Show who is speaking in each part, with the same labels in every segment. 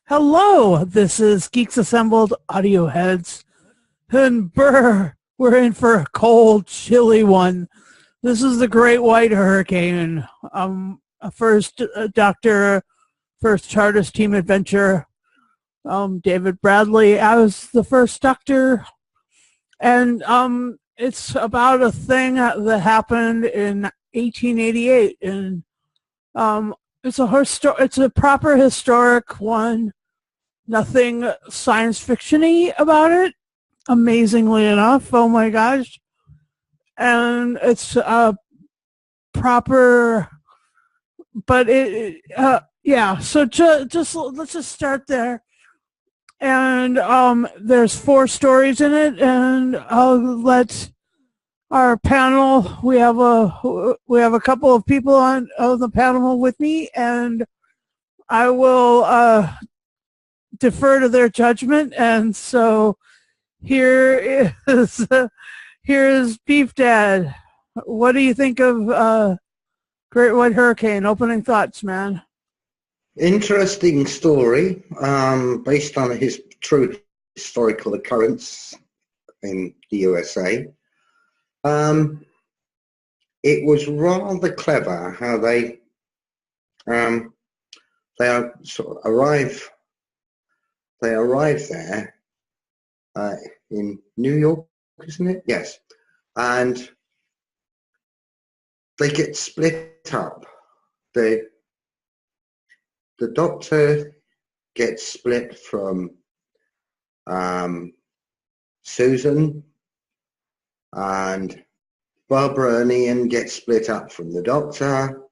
Speaker 1: Hello, this is Geeks Assembled Audio Heads, and brr, we're in for a cold, chilly one. This is the Great White Hurricane. A first Doctor, first TARDIS team adventure. David Bradley as the first Doctor, and it's about a thing that happened in 1888, and it's a proper historic one. Nothing science fiction-y about it, amazingly enough. Oh my gosh. And it's proper, but yeah, so just let's just start there. And there's 4 stories in it, and I'll let our panel, we have a couple of people on the panel with me, and I will defer to their judgment. And so here is Beef Dad. What do you think of Great White Hurricane? Opening thoughts, man.
Speaker 2: Interesting story, based on his true historical occurrence in the USA. It was rather clever how they sort of arrive there in New York, isn't it? Yes. And they get split up. The Doctor gets split from Susan, and Barbara and Ian get split up from the Doctor.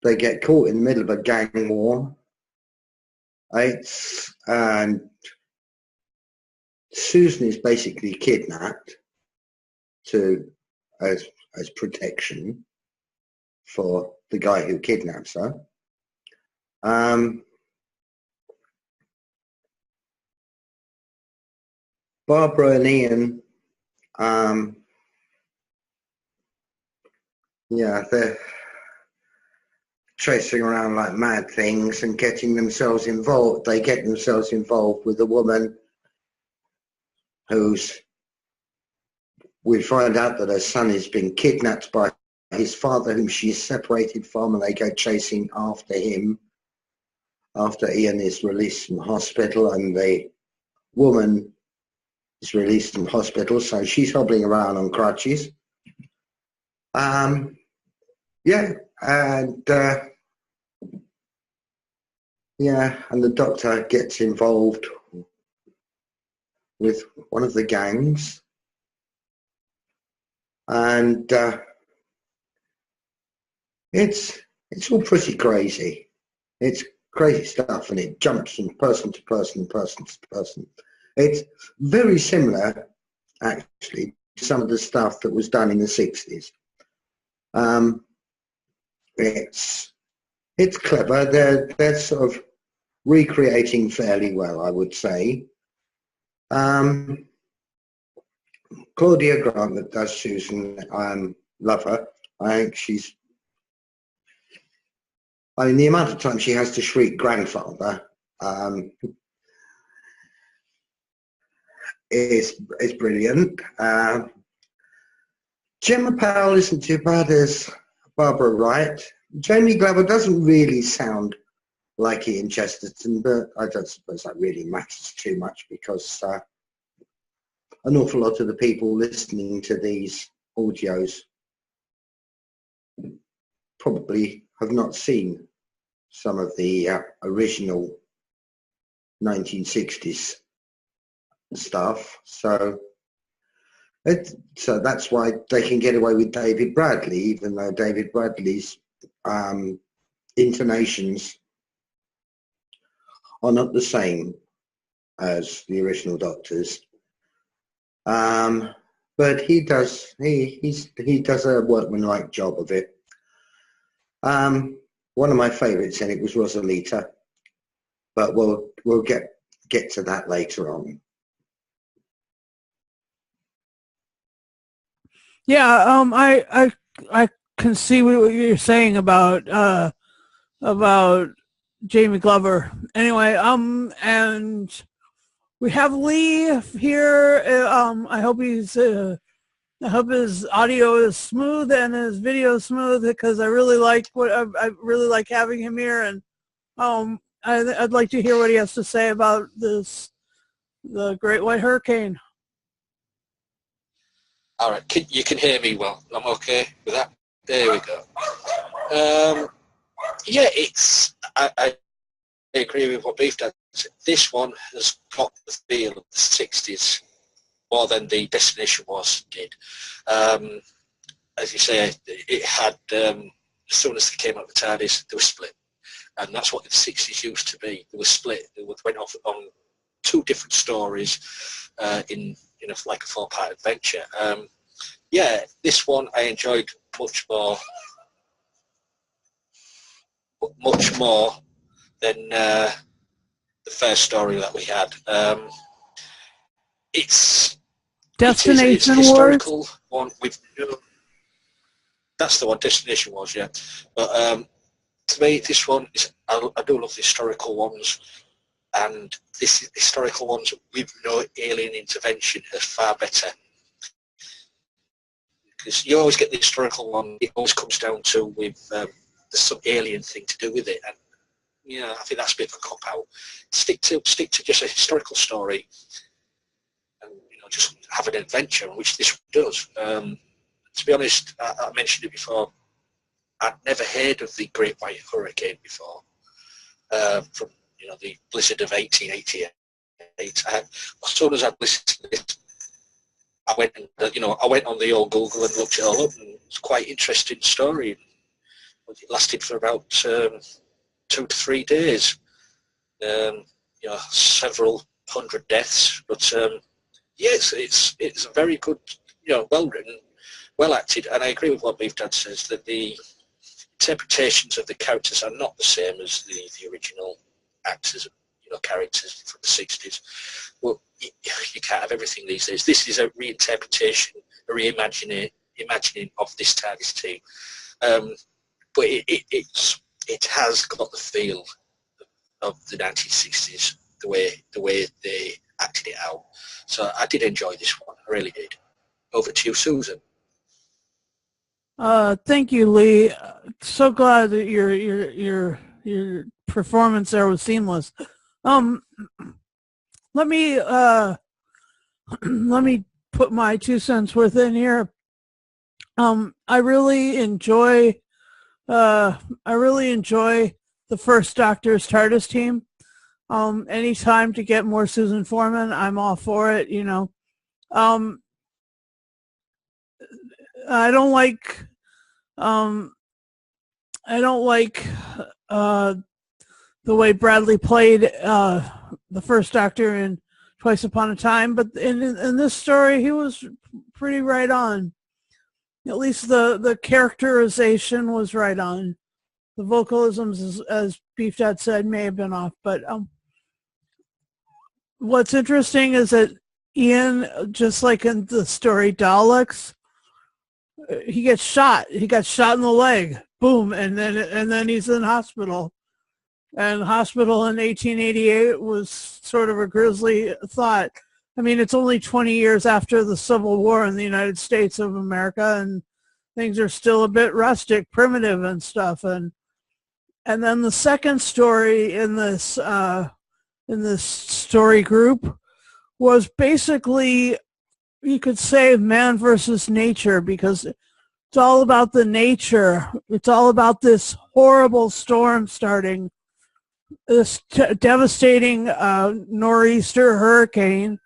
Speaker 2: They get caught in the middle of a gang war. And Susan is basically kidnapped as protection for the guy who kidnaps her. Barbara and Ian, they're chasing around like mad things and getting themselves involved. They get themselves involved with a woman we find out that her son has been kidnapped by his father, whom she is separated from, and they go chasing after him after Ian is released from hospital, and the woman is released from hospital, so she's hobbling around on crutches. And the Doctor gets involved with one of the gangs, and it's all pretty crazy. It's crazy stuff, and it jumps from person to person, person to person. It's very similar, actually, to some of the stuff that was done in the 60s. It's clever. They're sort of recreating fairly well, I would say. Claudia Grant, that does Susan, love her. I think the amount of time she has to shriek grandfather is brilliant. Gemma Powell isn't too bad as Barbara Wright. Jamie Glover doesn't really sound like Ian Chesterton, but I don't suppose that really matters too much, because an awful lot of the people listening to these audios probably have not seen some of the original 1960s stuff, so that's why they can get away with David Bradley, even though David Bradley's intonations are not the same as the original Doctor's. But he does a workmanlike job of it. One of my favourites in it was Rosalita, but we'll get to that later on.
Speaker 1: Yeah, I can see what you're saying about Jamie Glover. Anyway, and we have Lee here. I hope his audio is smooth and his video is smooth because I really like I really like having him here, and I'd like to hear what he has to say about the Great White Hurricane.
Speaker 3: All right, you can hear me well. I'm okay with that. There we go. Yeah, I agree with what Beef Dad said. This one has got the feel of the 60s more than the Destination Wars did. As you say, it had, as soon as they came out of the TARDIS, they were split. And that's what the 60s used to be. They were split. They went off on two different stories in like a 4-part adventure. Yeah, this one I enjoyed much more than the first story that we had. It's
Speaker 1: Destination
Speaker 3: a
Speaker 1: Wars?
Speaker 3: historical one with that's the one, Destination Wars, yeah. But to me, this one is I do love the historical ones, and this historical ones with no alien intervention are far better. Because you always get the historical one, it always comes down to with there's some alien thing to do with it, and I think that's a bit of a cop out. Stick to just a historical story, and just have an adventure, which this does. To be honest, I mentioned it before. I'd never heard of the Great White Hurricane before, from the blizzard of 1888. As soon as I'd listened to this, I went on the old Google and looked it all up, and it's quite an interesting story. It lasted for about 2 to 3 days. Several hundred deaths, but yes, it's a very good, well written, well acted, and I agree with what Beef Dad says that the interpretations of the characters are not the same as the original actors, characters from the 60s. Well, you can't have everything these days. This is a reinterpretation, a reimagining of this TARDIS team, but it has got the feel of the 1960s, the way they acted it out. So I did enjoy this one. I really did. Over to you, Susan.
Speaker 1: Thank you, Lee. So glad that your performance there was seamless. Let me put my 2 cents worth in here. I really enjoy the first Doctor's TARDIS team. Anytime to get more Susan Foreman, I'm all for it. I don't like the way Bradley played the first Doctor in Twice Upon a Time, but in this story, he was pretty right on. At least the characterization was right on. The vocalisms, as Beef Dad said, may have been off, but what's interesting is that Ian, just like in the story Daleks, he gets shot. He got shot in the leg. Boom, and then he's in hospital. And hospital in 1888 was sort of a grisly thought. I mean, it's only 20 years after the Civil War in the United States of America, and things are still a bit rustic, primitive, and stuff. And then the second story in this story group was basically, you could say, man versus nature, because it's all about the nature. It's all about this horrible storm starting, this devastating nor'easter hurricane,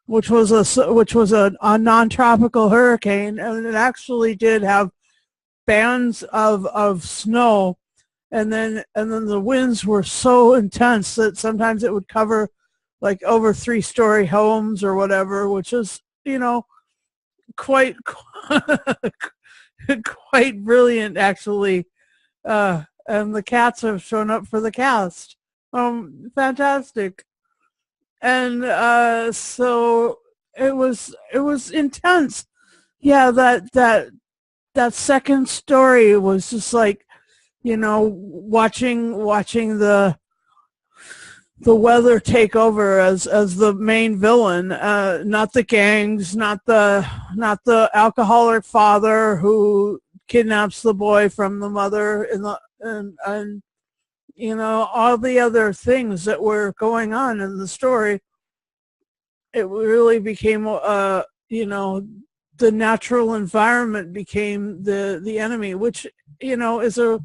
Speaker 1: which was a non-tropical hurricane, and it actually did have bands of snow, and then the winds were so intense that sometimes it would cover like over 3-story homes or whatever, which is quite quite brilliant actually. And the cats have shown up for the cast. Fantastic. And so it was intense. Yeah, that second story was just like you know, watching the weather take over as the main villain, not the gangs, not the alcoholic father who kidnaps the boy from the mother, and you know, all the other things that were going on in the story. It really became, you know, the natural environment became the enemy, which, you know, is a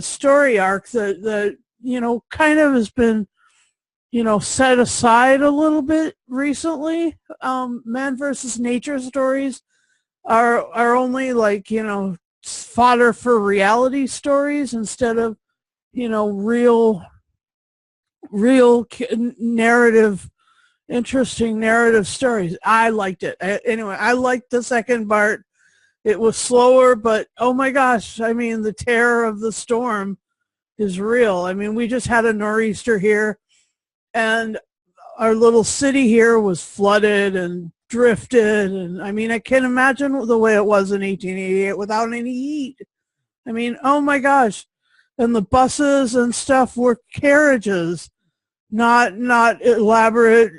Speaker 1: story arc that you know, kind of has been, you know, set aside a little bit recently. Man versus nature stories are only, like, you know, fodder for reality stories instead of, you know, real narrative, interesting narrative stories. I liked it. Anyway, I liked the second part. It was slower, but oh my gosh, I mean, the terror of the storm is real. I mean, we just had a nor'easter here, and our little city here was flooded and drifted. And I mean, I can't imagine the way it was in 1888 without any heat. I mean, oh my gosh. And the buses and stuff were carriages, not elaborate,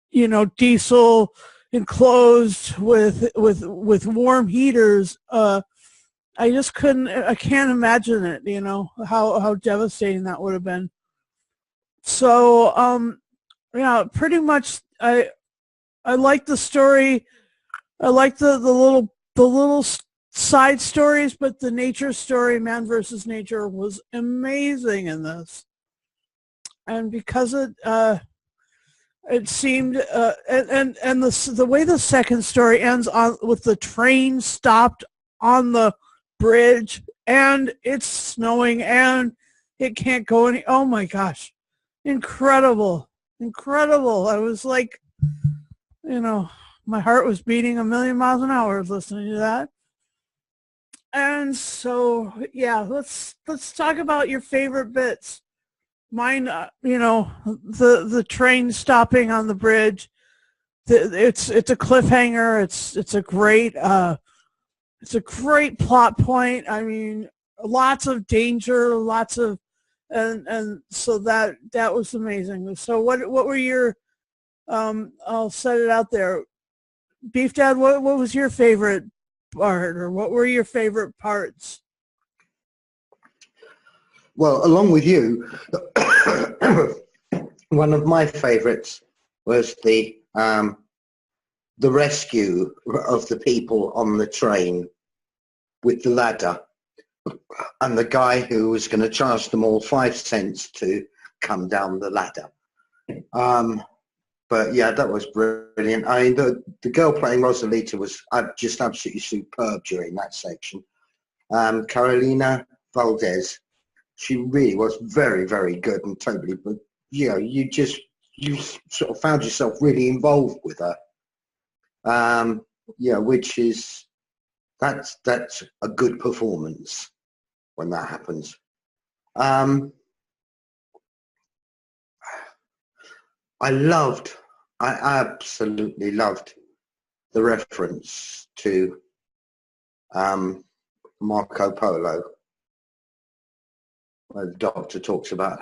Speaker 1: you know, diesel enclosed with warm heaters. I just couldn't. I can't imagine it. You know how devastating that would have been. So yeah, pretty much. I like the story. I like the little side stories, but the nature story, man versus nature, was amazing in this. And because it seemed, and the way the second story ends on with the train stopped on the bridge and it's snowing and it can't go any. Oh my gosh, incredible, incredible! I was like, you know, my heart was beating a million miles an hour listening to that. And so yeah, let's talk about your favorite bits. Mine, you know, the train stopping on the bridge. It's a cliffhanger. It's a great plot point. I mean, lots of danger, lots of, and so that was amazing. So what were your, I'll set it out there. Beef Dad, what was your favorite part, or what were your favorite parts?
Speaker 2: Well, along with you, one of my favourites was the rescue of the people on the train with the ladder, and the guy who was going to charge them all 5 cents to come down the ladder. But yeah, that was brilliant. I mean, the girl playing Rosalita was just absolutely superb during that section. Carolina Valdez, she really was very, very good and totally, but you know, you sort of found yourself really involved with her. Yeah, which is, that's a good performance when that happens. I absolutely loved the reference to Marco Polo, where the Doctor talks about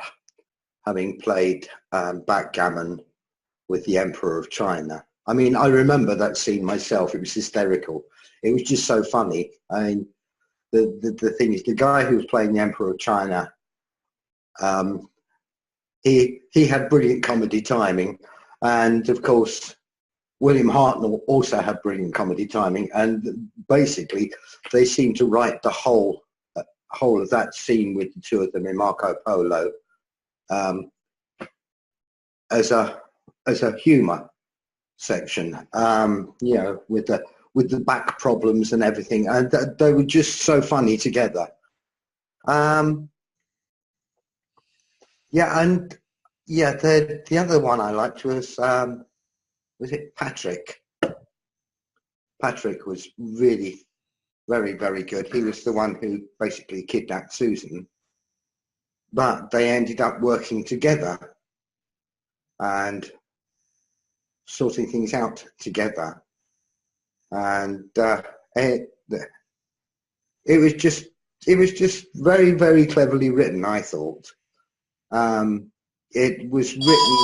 Speaker 2: having played backgammon with the Emperor of China. I mean, I remember that scene myself. It was hysterical. It was just so funny. I mean, the thing is, the guy who was playing the Emperor of China, he had brilliant comedy timing, and of course, William Hartnell also had brilliant comedy timing, and basically, they seemed to write the whole of that scene with the two of them in Marco Polo as a humour section, you know, with the back problems and everything, and they were just so funny together. Yeah, and yeah, the other one I liked was it Patrick? Patrick was really very, very good. He was the one who basically kidnapped Susan, but they ended up working together and sorting things out together, and it was just it was just very, very cleverly written, I thought. It was written,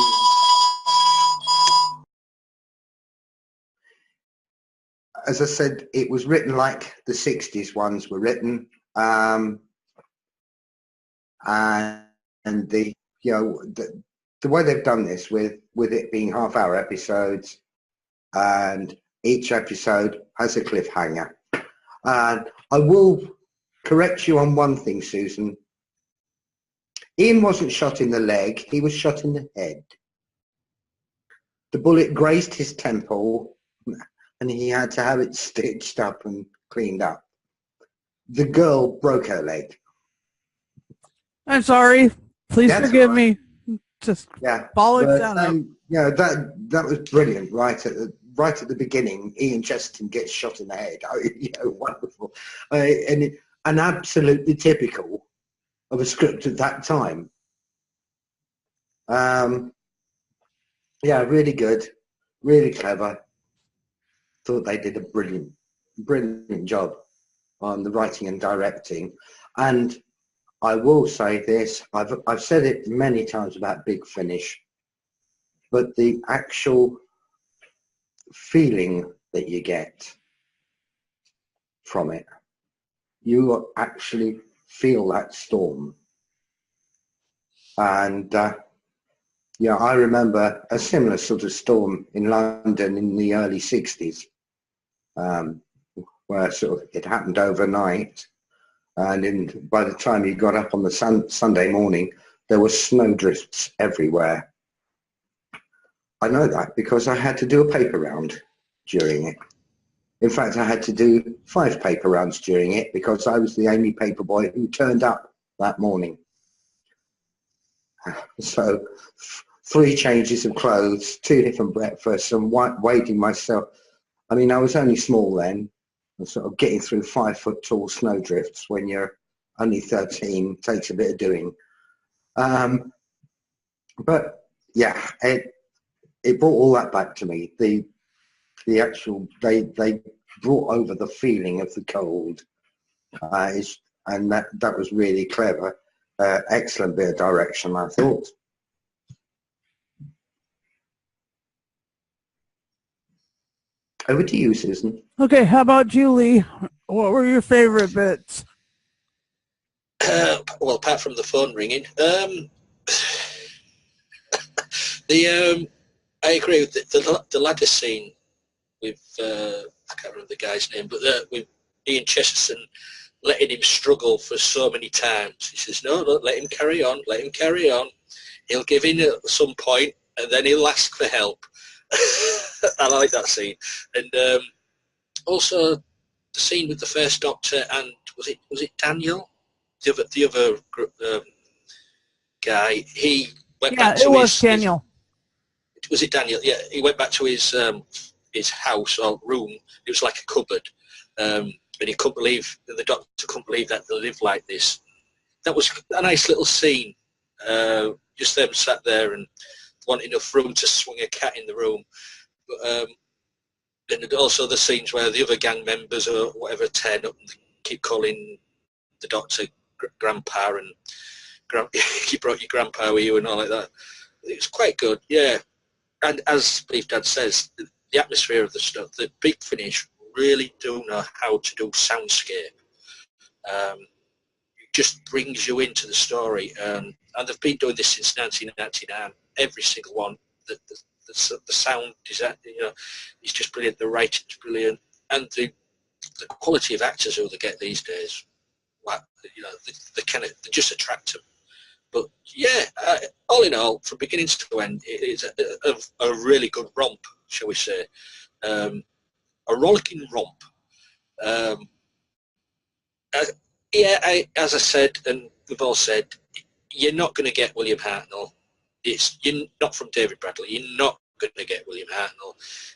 Speaker 2: as I said, it was written like the 60s ones were written. And the, you know, the way they've done this with it being half-hour episodes, and each episode has a cliffhanger. And I will correct you on one thing, Susan. Ian wasn't shot in the leg, he was shot in the head. The bullet grazed his temple and he had to have it stitched up and cleaned up. The girl broke her leg.
Speaker 1: I'm sorry. Please forgive me. Just falling down.
Speaker 2: Yeah, that was brilliant. Right at the beginning, Ian Chesterton gets shot in the head. Wonderful, and absolutely typical of a script at that time. Really good, really clever. Thought they did a brilliant job on the writing and directing. And I will say this, I've said it many times about Big Finish, but the actual feeling that you get from it, you actually feel that storm. And I remember a similar sort of storm in London in the early 60s, where sort of it happened overnight. And by the time you got up on the Sunday morning, there were snowdrifts everywhere. I know that because I had to do a paper round during it. In fact, I had to do 5 paper rounds during it because I was the only paper boy who turned up that morning. So 3 changes of clothes, 2 different breakfasts, and wading myself. I mean, I was only small then, and sort of getting through 5-foot tall snowdrifts when you're only 13 takes a bit of doing. But yeah, it brought all that back to me. The actual, they brought over the feeling of the cold, and that was really clever. Excellent bit of direction, I thought. Over to you, Susan.
Speaker 1: Okay, how about Julie? What were your favorite bits?
Speaker 3: Well, apart from the phone ringing, I agree with the ladder scene with I can't remember the guy's name, but with Ian Chesterton letting him struggle for so many times. He says, "No, let him carry on. Let him carry on. He'll give in at some point, and then he'll ask for help." I like that scene, and also the scene with the first Doctor and was it Daniel, the other guy. He went back to
Speaker 1: it was Daniel.
Speaker 3: Was it Daniel? Yeah, he went back to his house or room. It was like a cupboard, and he couldn't believe the Doctor couldn't believe that they lived like this. That was a nice little scene. Just them sat there and want enough room to swing a cat in the room. But, and also the scenes where the other gang members or whatever turn up and keep calling the Doctor Grandpa and you brought your grandpa with you and all like that. It was quite good, yeah. And as Beef Dad says, the atmosphere of the stuff, the Big Finish really do know how to do soundscape. It just brings you into the story. And they've been doing this since 1999. Every single one. The sound design, is just brilliant. The writing's brilliant. And the quality of actors who they get these days, they just attract them. But yeah, all in all, from beginning to end, it is a really good romp, shall we say. A rollicking romp. As I said, and we've all said, you're not going to get William Hartnell. You're not from David Bradley. You're not going to get William Hartnell.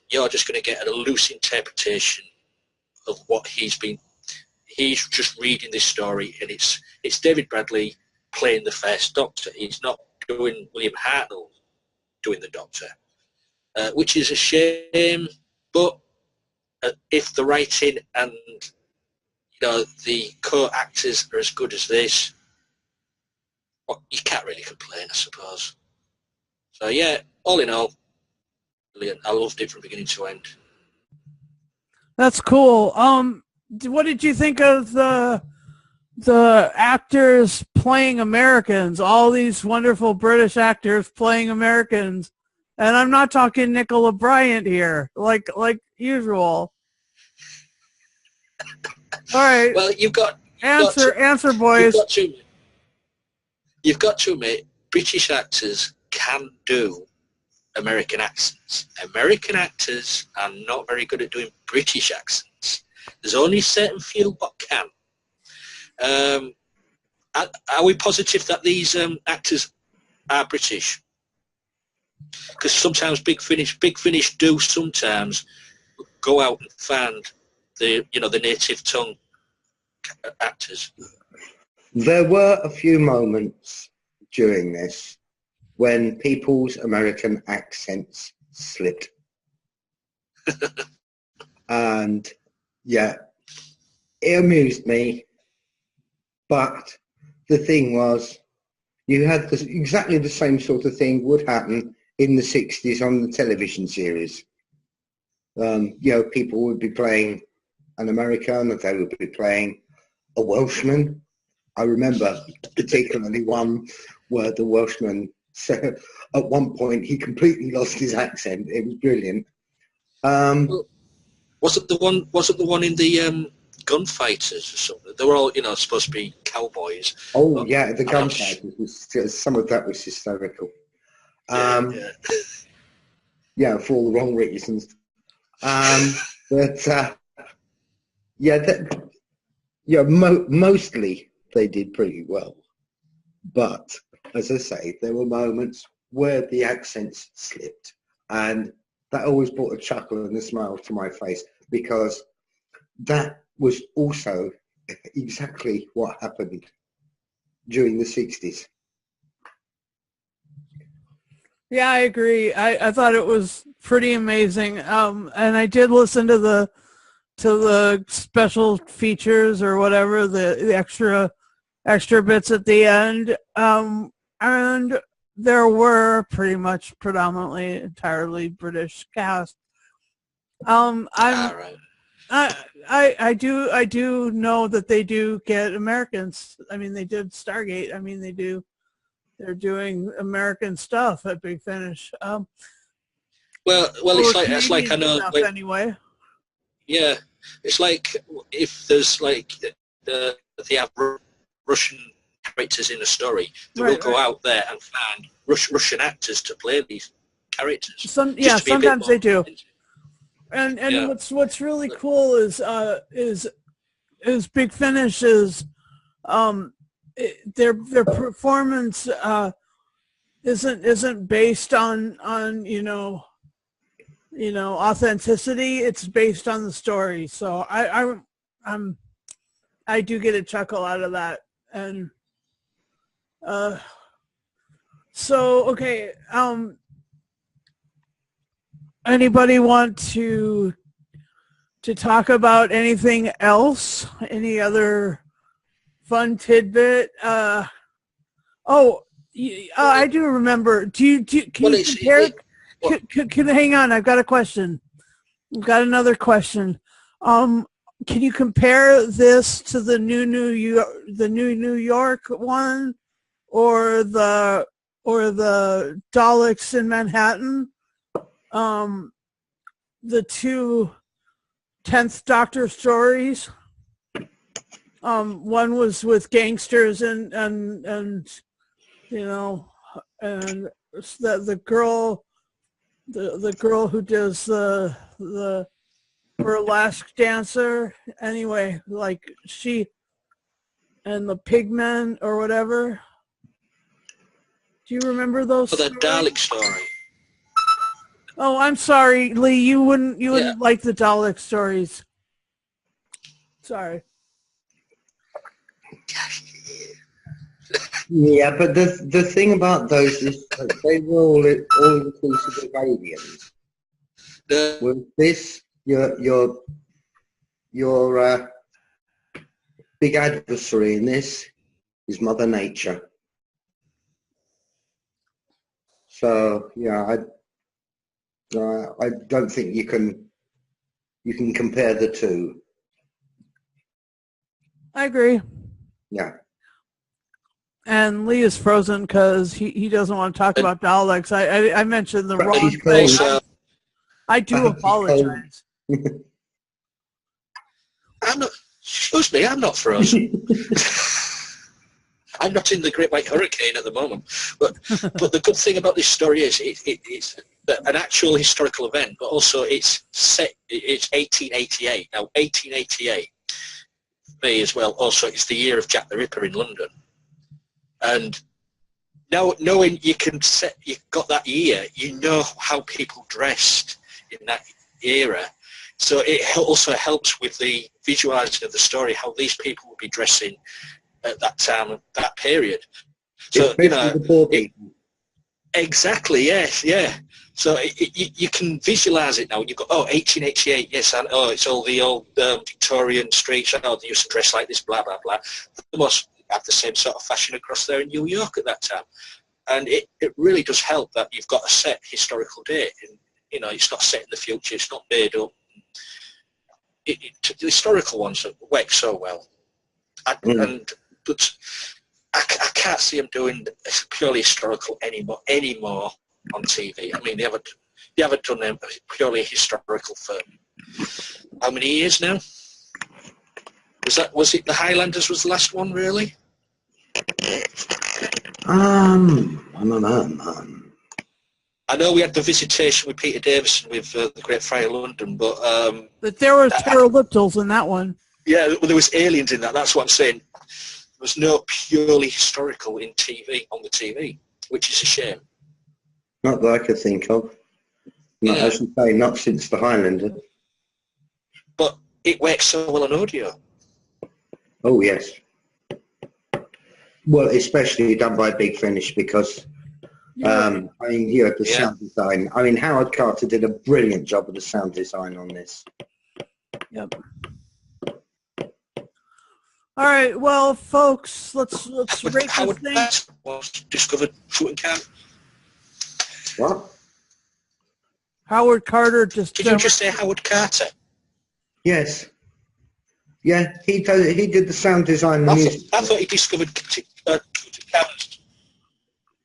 Speaker 3: You're just going to get a loose interpretation of what he's been. He's just reading this story, and it's David Bradley playing the first Doctor. He's not doing William Hartnell doing the Doctor, which is a shame. But if the writing and the co-actors are as good as this. Well, you can't really complain, I suppose. So yeah, all in all, brilliant. I loved it from beginning to end.
Speaker 1: That's cool. What did you think of the actors playing Americans? All these wonderful British actors playing Americans, and I'm not talking Nicola Bryant here, like usual. All right.
Speaker 3: Well,
Speaker 1: Answer, boys.
Speaker 3: You've got to admit, British actors can do American accents. American actors are not very good at doing British accents. There's only a certain few that can. Are we positive that these actors are British? Because sometimes Big Finish do sometimes go out and find the native tongue actors.
Speaker 2: There were a few moments during this when people's American accents slipped. And yeah, it amused me. But the thing was, you had exactly the same sort of thing would happen in the 60s on the television series. People would be playing an American, and they would be playing a Welshman. I remember particularly one where the Welshman said at one point he completely lost his accent. It was brilliant.
Speaker 3: Was it the one in the gunfighters or something? They were all supposed to be cowboys.
Speaker 2: Oh yeah, the gunfighters. Some of that was hysterical. Yeah, for all the wrong reasons. Mostly they did pretty well. But as I say, there were moments where the accents slipped, and that always brought a chuckle and a smile to my face, because that was also exactly what happened during the 60s.
Speaker 1: Yeah, I agree. I thought it was pretty amazing. And I did listen to the special features or whatever, the extra bits at the end. And there were pretty much predominantly entirely British cast. I do know that they do get Americans. I mean, they did Stargate. I mean, they're doing American stuff at Big Finish.
Speaker 3: It's like I know
Speaker 1: stuff anyway.
Speaker 3: Yeah, it's like if there's like they have Russian characters in a story, they will go out there and find Russian actors to play these characters.
Speaker 1: Sometimes they do. And what's really cool is Big Finish is their performance isn't based on authenticity. It's based on the story. So I do get a chuckle out of that. And okay, anybody want to talk about anything else? Any other fun tidbit? I do remember. Can you compare? Can hang on? I've got a question. I've got another question. Can you compare this to the New York one, or the Daleks in Manhattan? The two 10th Doctor stories. One was with gangsters and the girl who does the burlesque dancer. Anyway, like she and the pigmen or whatever. Do you remember those?
Speaker 3: For the Dalek story.
Speaker 1: Oh, I'm sorry, Lee. You wouldn't like the Dalek stories. Sorry.
Speaker 2: Yeah, but the thing about those is that they were all inclusive of aliens. With this, you're big adversary in this is Mother Nature. So yeah, I don't think you can compare the two.
Speaker 1: I agree.
Speaker 2: Yeah.
Speaker 1: And Lee is frozen because he doesn't want to talk about Daleks. I mentioned the
Speaker 2: But
Speaker 1: wrong
Speaker 2: he's
Speaker 1: thing.
Speaker 2: cold.
Speaker 1: I do apologize.
Speaker 3: I'm not. Excuse me, I'm not frozen. I'm not in the Great White Hurricane at the moment. But the good thing about this story is it's an actual historical event, but also it's set. It's 1888. Now, 1888 for me as well. Also, it's the year of Jack the Ripper in London. And now, knowing you've got that year, you know how people dressed in that era. So it also helps with the visualizing of the story, how these people would be dressing at that time, that period. So,
Speaker 2: especially the poor people.
Speaker 3: Exactly, yes, yeah. So you can visualize it now. You've got, 1888, yes, and it's all the old Victorian streets. They used to dress like this, blah, blah, blah. They must have the same sort of fashion across there in New York at that time. And it really does help that you've got a set historical date. And, it's not set in the future. It's not made up. The historical ones work so well. But I can't see them doing purely historical anymore on TV. I mean, they haven't done a purely historical for how many years now? Was it the Highlanders was the last one, really? I know we had the Visitation with Peter Davison with the Great Friar London, but
Speaker 1: there were pterodactyls in that one.
Speaker 3: Yeah, there was aliens in that. That's what I'm saying. There was no purely historical on the TV, which is a shame.
Speaker 2: Not that I could think of. Not, as you say, not since the Highlander.
Speaker 3: But it works so well on audio.
Speaker 2: Oh, yes. Well, especially done by Big Finish because, the sound design. I mean, Howard Carter did a brilliant job of the sound design on this.
Speaker 1: Yep. All right, well, folks, let's rate this thing.
Speaker 3: Was discovered Tutankhamun.
Speaker 2: What?
Speaker 1: Howard Carter just.
Speaker 3: Did you just say Howard Carter?
Speaker 2: Yes. Yeah, he did the sound design. I
Speaker 3: thought he discovered Tutankhamun's.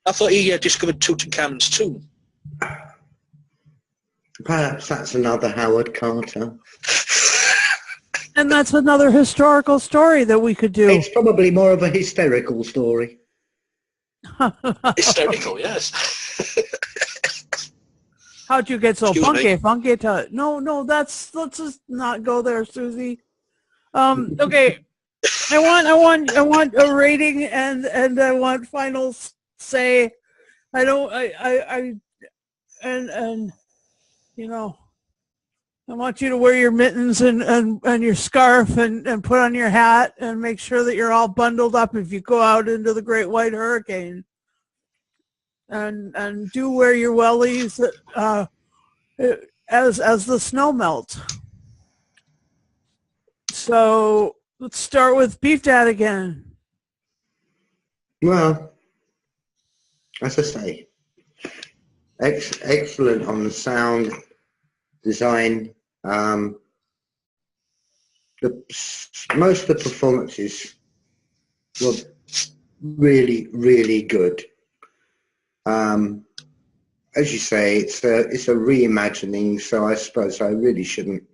Speaker 3: I thought he discovered Tutankhamun's tomb.
Speaker 2: Perhaps that's another Howard Carter.
Speaker 1: And that's another historical story that we could do.
Speaker 2: It's probably more of a hysterical story.
Speaker 3: Hysterical, yes.
Speaker 1: How'd you get so funky? No, let's just not go there, Susie. Okay. I want a rating and I want final say. I want you to wear your mittens and your scarf and put on your hat and make sure that you're all bundled up if you go out into the Great White Hurricane. And do wear your wellies as the snow melts. So let's start with Beef Dad again.
Speaker 2: Well, as I say, excellent on the sound design. Most of the performances were really, really good. As you say, it's a reimagining, so I suppose I really shouldn't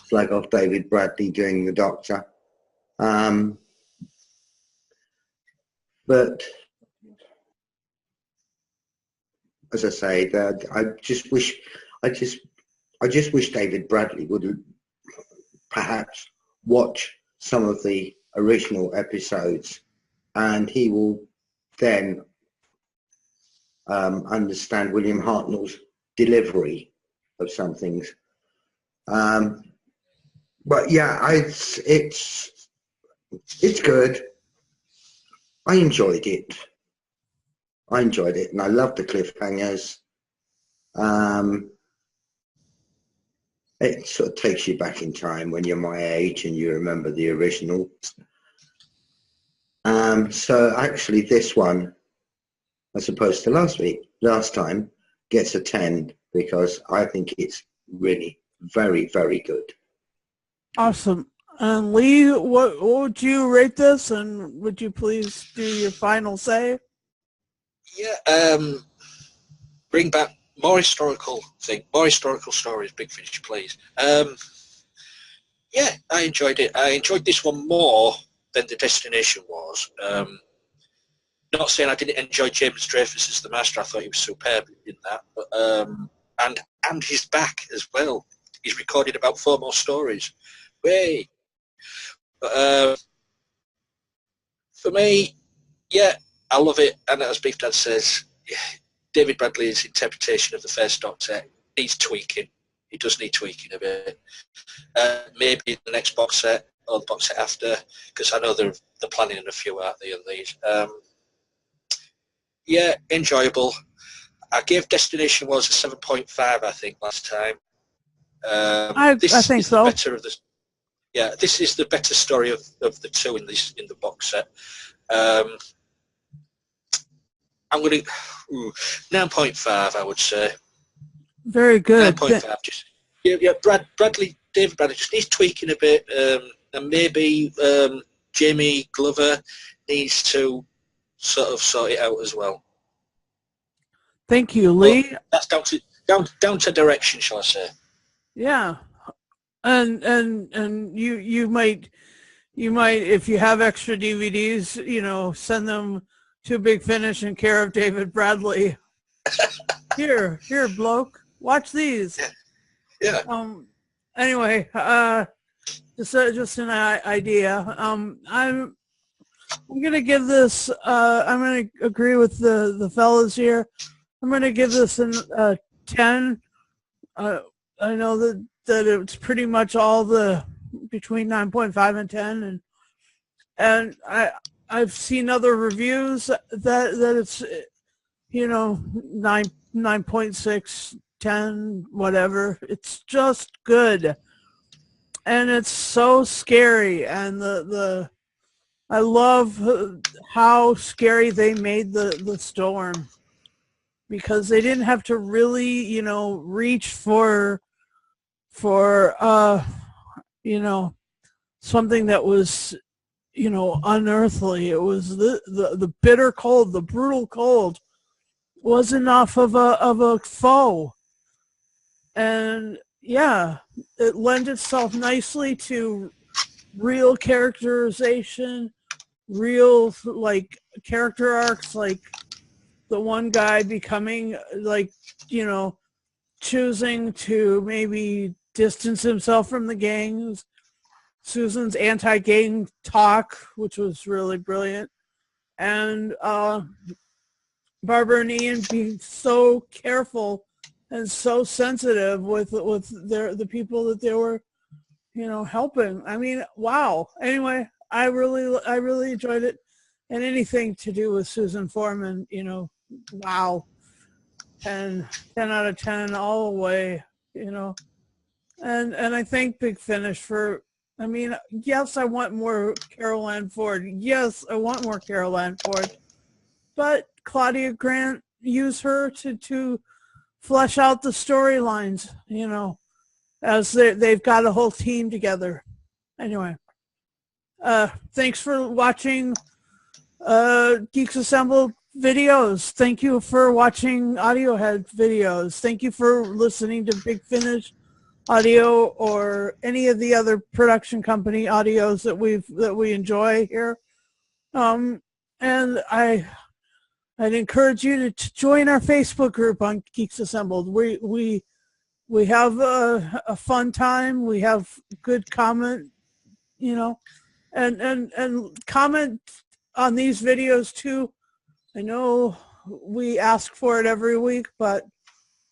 Speaker 2: flag off David Bradley doing the Doctor. But as I say, I just wish David Bradley would perhaps watch some of the original episodes, and he will then understand William Hartnell's delivery of some things. But yeah, it's good. I enjoyed it, and I love the cliffhangers. It sort of takes you back in time when you're my age and you remember the original. So actually this one, as opposed to last time, gets a 10 because I think it's really very, very good.
Speaker 1: Awesome. And Lee, what would you rate this? And would you please do your final say?
Speaker 3: Yeah, bring back more historical stories, Big Finish, please. Yeah, I enjoyed it. I enjoyed this one more than the destination was. Not saying I didn't enjoy James Dreyfus as the Master. I thought he was superb in that. But, and he's back as well. He's recorded about 4 more stories. Way. But, for me, yeah, I love it. And as Beef Dad says, yeah, David Bradley's interpretation of the First Doctor needs tweaking. He does need tweaking a bit. Maybe the next box set or the box set after, because I know they're planning a few, aren't they, on these? Yeah, enjoyable. I gave Destination was a 7.5, I think, last time.
Speaker 1: I think so.
Speaker 3: Better of the, yeah, this is the better story of the two in the box set. I'm going to 9.5, I would say.
Speaker 1: Very good.
Speaker 3: 9.5. Just yeah. David Bradley just needs tweaking a bit, and maybe Jamie Glover needs to sort of sort it out as well.
Speaker 1: Thank you, Lee.
Speaker 3: But that's down to direction, shall I say?
Speaker 1: Yeah, and you might if you have extra DVDs, send them to Big Finish in care of David Bradley. Here, bloke, watch these.
Speaker 3: Yeah.
Speaker 1: Anyway, just an idea. I'm gonna give this. I'm gonna agree with the fellas here. I'm gonna give this a 10. I know that it's pretty much all between 9.5 and 10, and I've seen other reviews that it's 9.6, 10, whatever. It's just good, and it's so scary, and I love how scary they made the storm, because they didn't have to really reach for something that was unearthly. It was the bitter cold, the brutal cold was enough of a foe. And yeah, it lent itself nicely to real characterization, real character arcs, like the one guy becoming choosing to maybe distance himself from the gangs, Susan's anti-gang talk, which was really brilliant, and Barbara and Ian being so careful and so sensitive with the people that they were helping. I mean, wow. Anyway, I really enjoyed it, and anything to do with Susan Foreman, wow. 10 out of 10 all the way, and I thank Big Finish for, yes, I want more Carol Ann Ford. Yes, I want more Carol Ann Ford, but Claudia Grant, use her to flesh out the storylines, as they've got a whole team together. Anyway, thanks for watching Geeks Assembled videos. Thank you for watching Audiohead videos. Thank you for listening to Big Finish Audio or any of the other production company audios that we enjoy here. And I'd encourage you to join our Facebook group on Geeks Assembled. We have a fun time. We have good comment, and comment on these videos too. I know we ask for it every week, but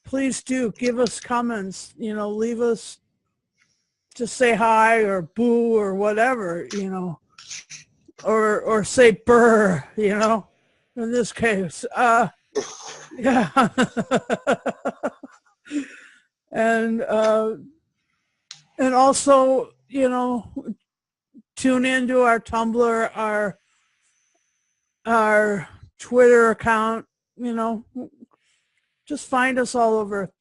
Speaker 1: please do give us comments, leave us, just say hi or boo or whatever, or say burr, in this case. Yeah. And And also, you know, tune into our Tumblr, our Twitter account, you know, just find us all over.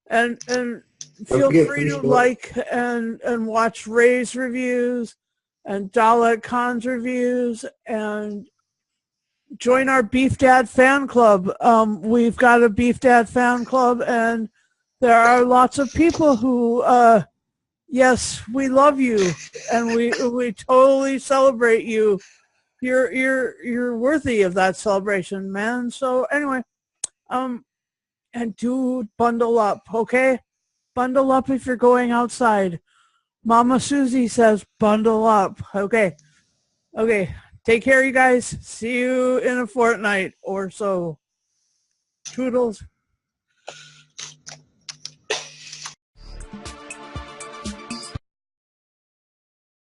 Speaker 1: And
Speaker 2: Don't
Speaker 1: feel
Speaker 2: forget
Speaker 1: free to
Speaker 2: Facebook.
Speaker 1: like and watch Ray's reviews and Dalet Khan's reviews and join our Beef Dad fan club. We've got a Beef Dad fan club, and there are lots of people who, yes, we love you, and we totally celebrate you. You're worthy of that celebration, man. So anyway, and do bundle up, okay? Bundle up if you're going outside. Mama Susie says bundle up. Okay. Okay. Take care, you guys. See you in a fortnight or so. Toodles.